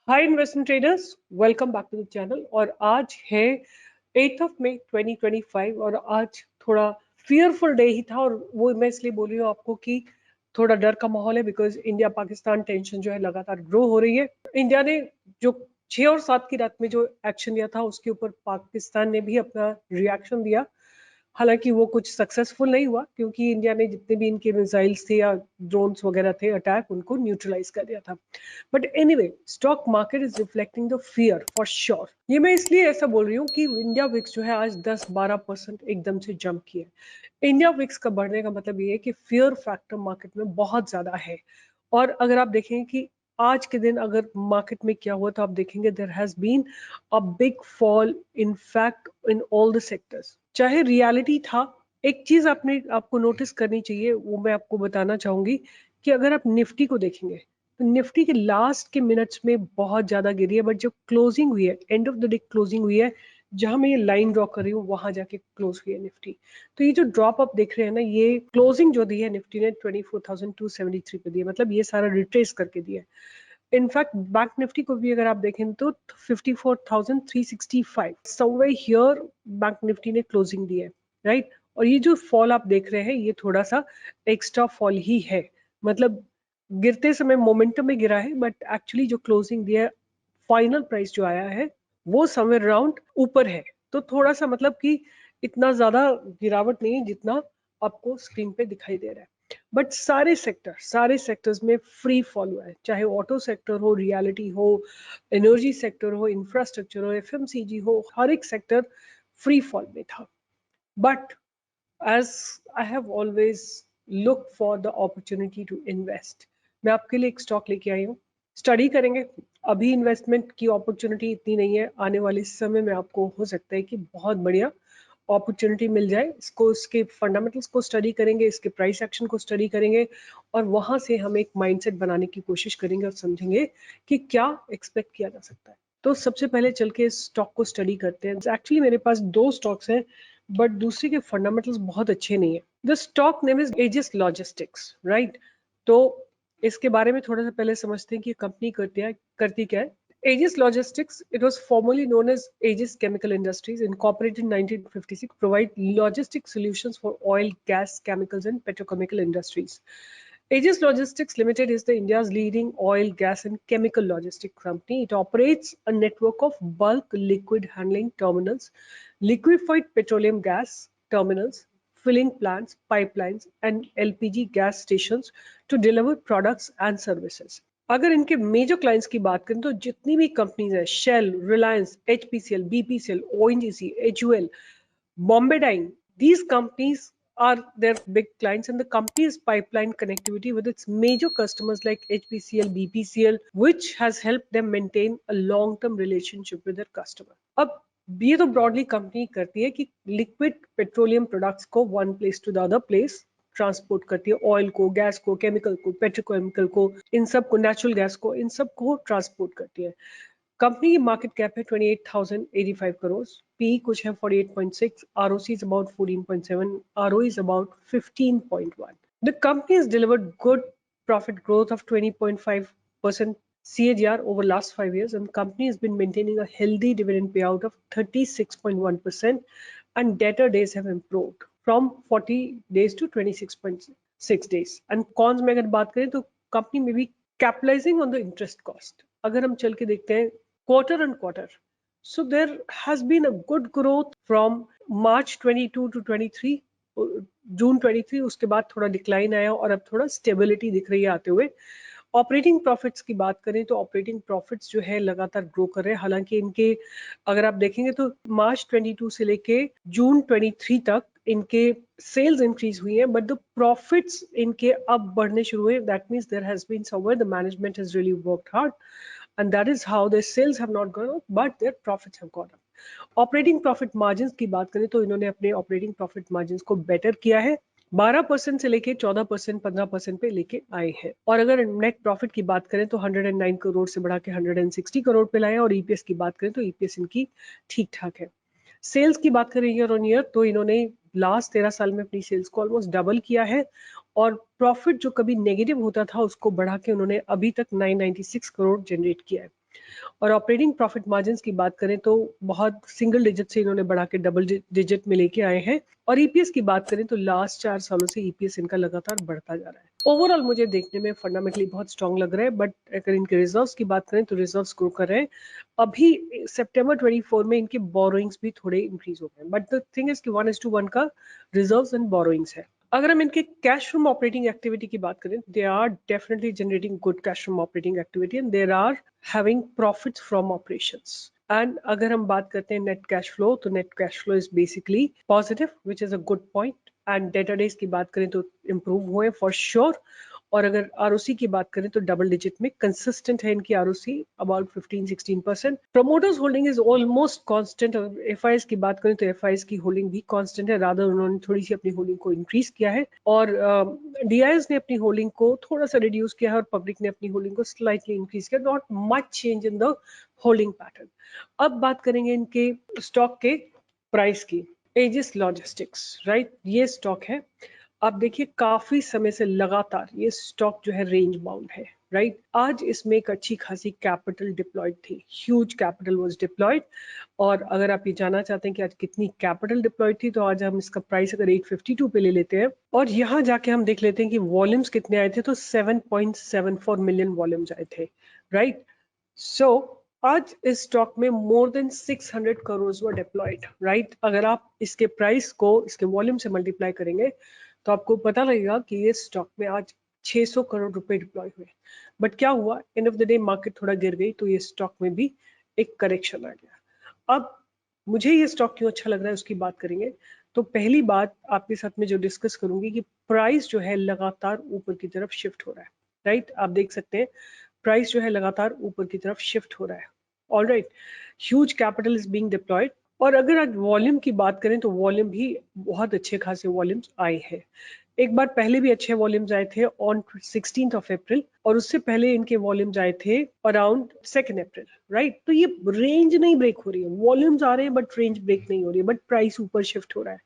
Hi investment traders, welcome back to the channel. और आज है 8 ऑफ मई 2025 और आज थोड़ा फियरफुल डे ही था। और वो मैं इसलिए बोल रही हूँ आपको कि थोड़ा डर का माहौल है बिकॉज इंडिया पाकिस्तान टेंशन जो है लगातार ग्रो हो रही है। इंडिया ने जो 6 और 7 की रात में जो एक्शन लिया था उसके ऊपर पाकिस्तान ने भी अपना रिएक्शन दिया। हालांकि वो कुछ सक्सेसफुल नहीं हुआ क्योंकि इंडिया ने जितने भी इनके मिसाइल्स थे या ड्रोन्स वगैरह थे अटैक उनको न्यूट्रलाइज कर दिया था। But anyway, stock market is reflecting the fear for sure. ये मैं इसलिए ऐसा बोल रही हूँ कि इंडिया विक्स जो है आज 10-12% एकदम से जंप किया है। इंडिया विक्स का बढ़ने का मतलब ये है कि फियर फैक्टर मार्केट में बहुत ज्यादा है। और अगर आप देखें कि आज के दिन अगर मार्केट में क्या हुआ तो आप देखेंगे there has been a big fall in fact in all the sectors. चाहे रियलिटी था, एक चीज आपको नोटिस करनी चाहिए, वो मैं आपको बताना चाहूंगी कि अगर आप निफ्टी को देखेंगे तो निफ्टी के लास्ट के मिनट्स में बहुत ज्यादा गिरी है, बट जो क्लोजिंग हुई है, end of the day closing हुई है, जहां मैं ये लाइन ड्रॉ कर रही हूँ वहां जाके क्लोज हुई है निफ्टी। तो ये जो ड्रॉप आप देख रहे हैं ना, ये क्लोजिंग जो दी है निफ्टी ने 24,273 पे दी है, मतलब ये सारा रिट्रेस करके दिया है। इनफैक्ट बैंक निफ्टी को भी अगर आप देखें तो 54,365 समवेयर हियर बैंक निफ्टी ने क्लोजिंग दी है, राइट। और ये जो फॉल आप देख रहे हैं ये थोड़ा सा एक्स्ट्रा फॉल ही है, मतलब गिरते समय मोमेंटम में गिरा है, बट एक्चुअली जो क्लोजिंग दिया है, फाइनल प्राइस जो आया है वो समवेयर अराउंड ऊपर है। तो थोड़ा सा मतलब कि इतना ज्यादा गिरावट नहीं है जितना आपको स्क्रीन पे दिखाई दे रहा है। बट सारे सेक्टर्स में फ्री फॉल हुआ है, चाहे ऑटो सेक्टर हो, रियलिटी हो, एनर्जी सेक्टर हो, इंफ्रास्ट्रक्चर हो, एफएमसीजी हो, हर एक सेक्टर फ्री फॉल में था। But as I have always looked for the opportunity to invest, मैं आपके लिए एक स्टॉक लेके आई हूँ, स्टडी करेंगे। अभी इन्वेस्टमेंट की अपॉर्चुनिटी इतनी नहीं है, आने वाले समय में आपको हो सकता है कि बहुत बढ़िया अपॉर्चुनिटी मिल जाए। इसको, इसके फंडामेंटल्स को स्टडी करेंगे, इसके प्राइस एक्शन को स्टडी करेंगे और वहां से हम एक माइंडसेट बनाने की कोशिश करेंगे और समझेंगे कि क्या एक्सपेक्ट किया जा सकता है। तो सबसे पहले चल के स्टॉक को स्टडी करते हैं। एक्चुअली मेरे पास दो स्टॉक्स हैं बट दूसरे के फंडामेंटल्स बहुत अच्छे नहीं है। The stock name is Aegis Logistics, right. तो इसके बारे में थोड़ा सा पहले समझते हैं कि कंपनी करती क्या है। Aegis Logistics, it was formerly known as Aegis Chemical Industries, incorporated in 1956, provide logistic solutions for oil, gas, chemicals, and petrochemical industries. Aegis Logistics Limited is the India's leading oil, gas, and chemical logistic company. It operates a network of bulk liquid handling terminals, liquefied petroleum gas terminals, filling plants, pipelines, and LPG gas stations to deliver products and services. अगर इनके major clients की बात करें तो जितनी भी companies है, Shell, Reliance, HPCL, BPCL, ONGC, HUL, Bombay Dyeing, these companies are their big clients, and the company's pipeline connectivity with its major customers like HPCL, BPCL, which has helped them maintain a long-term relationship with their customer. अब ये तो broadly company करती है कि liquid petroleum products को one place to the other place transport करती है, oil को, गैस को, केमिकल को, पेट्रोकेमिकल को, इन सब को, नेचुरल गैस को, इन सब को ट्रांसपोर्ट करती है। कंपनी की मार्केट कैप है 28,085 करोड़, पी कुछ है 48.6, ROC is about 14.7, ROE is about 15.1. The company has delivered good profit growth of 20.5% CAGR over last 5 years, and the company has been maintaining a healthy dividend payout of 36.1%, and debtor days have improved from 40 days to 26.6 days. And cons में अगर बात करें तो company में भी capitalising on the interest cost. अगर हम चल के देखते हैं quarter on quarter, so there has been a good growth from March 22 to 23, जून 23, उसके बाद थोड़ा डिक्लाइन आया और अब थोड़ा स्टेबिलिटी दिख रही है आते हुए। ऑपरेटिंग प्रॉफिट्स की बात करें तो ऑपरेटिंग प्रॉफिट्स जो है लगातार ग्रो कर रहे हैं। हालांकि इनके अगर आप देखेंगे तो मार्च 22 से लेके जून 23 तक इनके सेल्स इंक्रीज हुई है, बट द प्रॉफिट्स इनके अब बढ़ने शुरू हुए। That means there has been somewhere the management has really worked hard, and that is how their sales have not gone up but their profits have gone up. Operating profit margin की बात करें तो इन्होंने अपने operating profit margin को better किया है, 12% से लेके 14%, 15% पे लेके आए हैं। और अगर नेट प्रॉफिट की बात करें तो 109 करोड़ से बढ़ा के 160 करोड़ पे लाए, और ईपीएस की बात करें तो ईपीएस इनकी ठीक ठाक है। सेल्स की बात करें ईयर ऑन ईयर तो इन्होंने लास्ट 13 साल में अपनी सेल्स को ऑलमोस्ट डबल किया है, और प्रॉफिट जो कभी नेगेटिव होता था उसको बढ़ा के उन्होंने अभी तक 996 करोड़ जनरेट किया है। और ऑपरेटिंग प्रॉफिट मार्जिन की बात करें तो बहुत सिंगल डिजिट से इन्होंने बढ़ा के डबल डिजिट में लेके आए हैं। और ईपीएस की बात करें तो लास्ट 4 सालों से ईपीएस इनका लगातार बढ़ता जा रहा है। ओवरऑल मुझे देखने में फंडामेंटली बहुत स्ट्रांग लग रहा है, बट अगर इनके रिजर्व्स की बात करें तो रिजर्व्स ग्रो कर रहे हैं। अभी सितंबर 24 में इनके बोरोइंग्स भी थोड़े इंक्रीज हो गए, बट द थिंग इज कि 1:1 का रिजर्व्स एंड बोरोइंग्स है। अगर हम इनके कैश फ्रॉम ऑपरेटिंग एक्टिविटी की बात करें, they are definitely generating good cash from operating activity and there are having profits from operations. And अगर हम बात करते हैं नेट कैश फ्लो, तो net cash flow is basically positive which is a good point. And debtor days की बात करें तो इम्प्रूव हुए फॉर श्योर। और अगर आरओसी की बात करें तो डबल डिजिट में कंसिस्टेंट है इनकी ROC, about 15-16%। Promoters holding is almost constant. अगर एफआईएस की बात करें तो एफआईएस की होल्डिंग भी कांस्टेंट है, रादर उन्होंने थोड़ी सी अपनी होल्डिंग को इंक्रीज किया है। और डीआईएस ने अपनी होल्डिंग को थोड़ा सा रिड्यूस किया है और पब्लिक ने अपनी होल्डिंग को स्लाइटली इंक्रीज किया। Not much change in the holding pattern. अब बात करेंगे इनके स्टॉक के प्राइस की। एजिस लॉजिस्टिक्स, राइट, ये स्टॉक है। आप देखिए काफी समय से लगातार ये स्टॉक जो है रेंज बाउंड है, राइट। आज इसमें एक अच्छी खासी कैपिटल डिप्लॉयड थी, ह्यूज कैपिटल वाज डिप्लॉयड। और अगर आप ये जानना चाहते हैं कि आज कितनी कैपिटल डिप्लॉयड थी, तो आज हम इसका प्राइस अगर 852 पे ले लेते हैं और यहाँ जाके हम देख लेते हैं कि वॉल्यूम्स कितने आए थे, तो 7.74 मिलियन वॉल्यूम्स आए थे, राइट। सो आज इस स्टॉक में मोर देन 600 करोड़ वर डिप्लॉयड, राइट। अगर आप इसके प्राइस को इसके वॉल्यूम से मल्टीप्लाई करेंगे तो आपको पता लगेगा कि ये स्टॉक में आज 600 करोड़ रुपए डिप्लॉय हुए। बट क्या हुआ, end of the day market थोड़ा गिर गई, तो ये स्टॉक में भी एक करेक्शन आ गया। अब मुझे ये स्टॉक क्यों अच्छा लग रहा है उसकी बात करेंगे। तो पहली बात आपके साथ में जो डिस्कस करूंगी कि प्राइस जो है लगातार ऊपर की तरफ शिफ्ट हो रहा है, राइट। आप देख सकते हैं प्राइस जो है लगातार ऊपर की तरफ शिफ्ट हो रहा है। Alright, huge capital is being deployed. और अगर आज वॉल्यूम की बात करें तो वॉल्यूम भी बहुत अच्छे खासे वॉल्यूम्स आए हैं। एक बार पहले भी अच्छे वॉल्यूम्स आए थे ऑन 16th ऑफ अप्रैल, और उससे पहले इनके वॉल्यूम्स आए थे अराउंड 2 अप्रैल, राइट। तो ये रेंज नहीं ब्रेक हो रही है, वॉल्यूम्स आ रहे हैं बट रेंज ब्रेक नहीं हो रही है, बट प्राइस ऊपर शिफ्ट हो रहा है।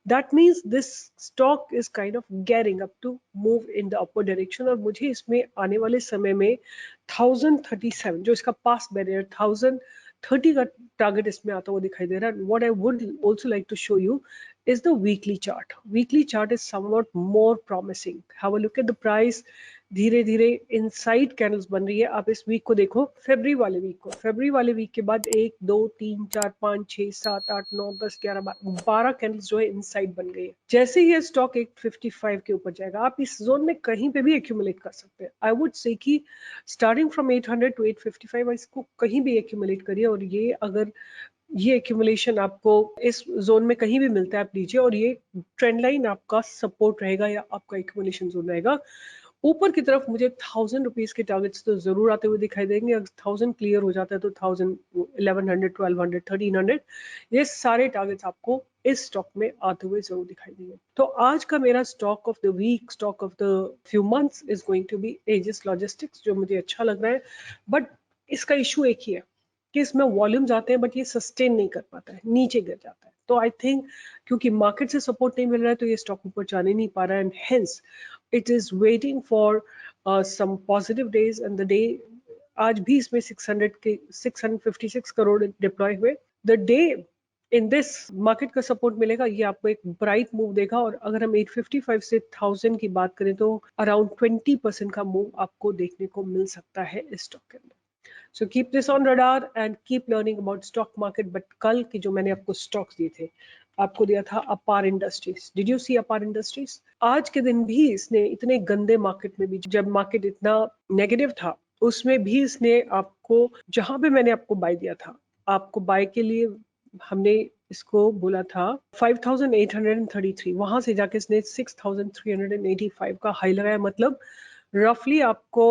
That means this stock is kind of gearing up to move in the upward direction। और मुझे इसमें आने वाले समय में 1037 जो इसका पास बैरियर 1030 का टारगेट इसमें आता हुआ दिखाई दे रहा है। What I would also like to show you is the weekly chart. Weekly chart is somewhat more promising. Have a look at the price. धीरे धीरे इनसाइड कैंडल्स बन रही है। आप इस वीक को देखो, फेब्रुअरी वाले वीक को, फेब्रुअरी वाले वीक के बाद 1 2 3 4 5 6 7 8 9 10 11 12 कैंडल्स जो है इनसाइड बन गई है। जैसे ही ये स्टॉक 855 के ऊपर जाएगा, आप इस जोन में कहीं पे भी एक्यूमुलेट कर सकते हैं। आई वुड से कि स्टार्टिंग फ्रॉम 800 टू 855 इसको कहीं भी एक्यूमुलेट करिए, और ये अगर ये एक्यूमुलेशन आपको इस जोन में कहीं भी मिलता है आप लीजिए, और ये ट्रेंड लाइन आपका सपोर्ट रहेगा या आपका एक्यूमुलेशन जोन रहेगा। ऊपर की तरफ मुझे 1000 रुपीज के टारगेट्स तो जरूर आते हुए दिखाई देंगे। अगर 1000 क्लियर हो जाता है तो 1000, 1100, 1200, 1300, ये सारे टारगेट्स आपको इस स्टॉक में आते हुए जरूर दिखाई देंगे। तो आज का मेरा stock of the week, stock of the few months is going to be Aegis Logistics, जो मुझे अच्छा लग रहा है। बट इसका इशू एक ही है कि इसमें वॉल्यूम्स आते हैं बट ये सस्टेन नहीं कर पाता है, नीचे गिर जाता है। तो आई थिंक क्योंकि मार्केट से सपोर्ट नहीं मिल रहा है तो ये स्टॉक ऊपर जाने नहीं पा रहा है, and hence it is waiting for some positive days, and the day आज भी इसमें 656 करोड़ डिप्लॉय हुए। The day in this market का सपोर्ट मिलेगा, ये आपको एक ब्राइट मूव देगा। और अगर हम 855 से 1000 की बात करें तो अराउंड 20% का मूव आपको देखने को मिल सकता है इस स्टॉक के अंदर। So keep this on radar and keep learning about stock market. But कल की जो मैंने आपको स्टॉक्स दिए थे, आपको दिया था अपार इंडस्ट्रीज। डिड यू सी अपार इंडस्ट्रीज? आज के दिन भी इसने इतने गंदे मार्केट में भी, जब मार्केट इतना नेगेटिव था, उसमें भी इसने आपको, जहां पे मैंने आपको बाय दिया था, आपको बाय के लिए हमने इसको बोला था 5833, वहां से जाके इसने 6385 का हाई लगाया। मतलब रफली आपको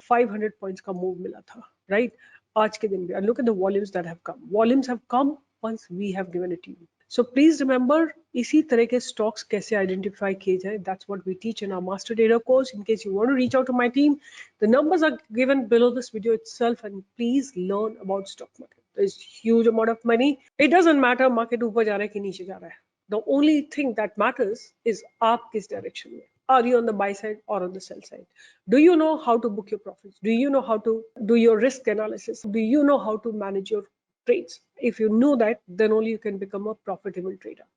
500 पॉइंट्स का मूव मिला था, राइट। आज के दिन भी and look at the volumes that have come. Volumes have come once we have given it to you. So please remember, इसी तरह के stocks कैसे identify किए जाए, that's what we teach in our master trader course. In case you want to reach out to my team, the numbers are given below this video itself, and please learn about stock market. There's huge amount of money. It doesn't matter market ऊपर जा रहा है कि नीचे जा रहा है. The only thing that matters is आप किस direction में. Are you on the buy side or on the sell side? Do you know how to book your profits? Do you know how to do your risk analysis? Do you know how to manage your trades? If you know that, then only you can become a profitable trader.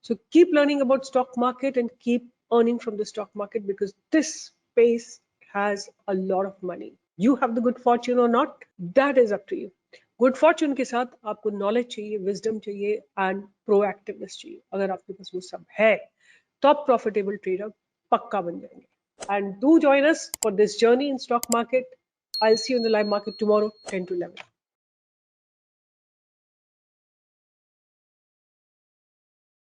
So keep learning about stock market and keep earning from the stock market, because this space has a lot of money. You have the good fortune or not, that is up to you. Good Fortune के साथ आपको knowledge चाहिए, wisdom चाहिए and proactiveness चाहिए. अगर आपके पास वो सब है तो आप प्रॉफिटेबल ट्रेडर पक्का बन जाएंगे. And do join us for this journey in stock market. I'll see you in the live market tomorrow, 10 to 11.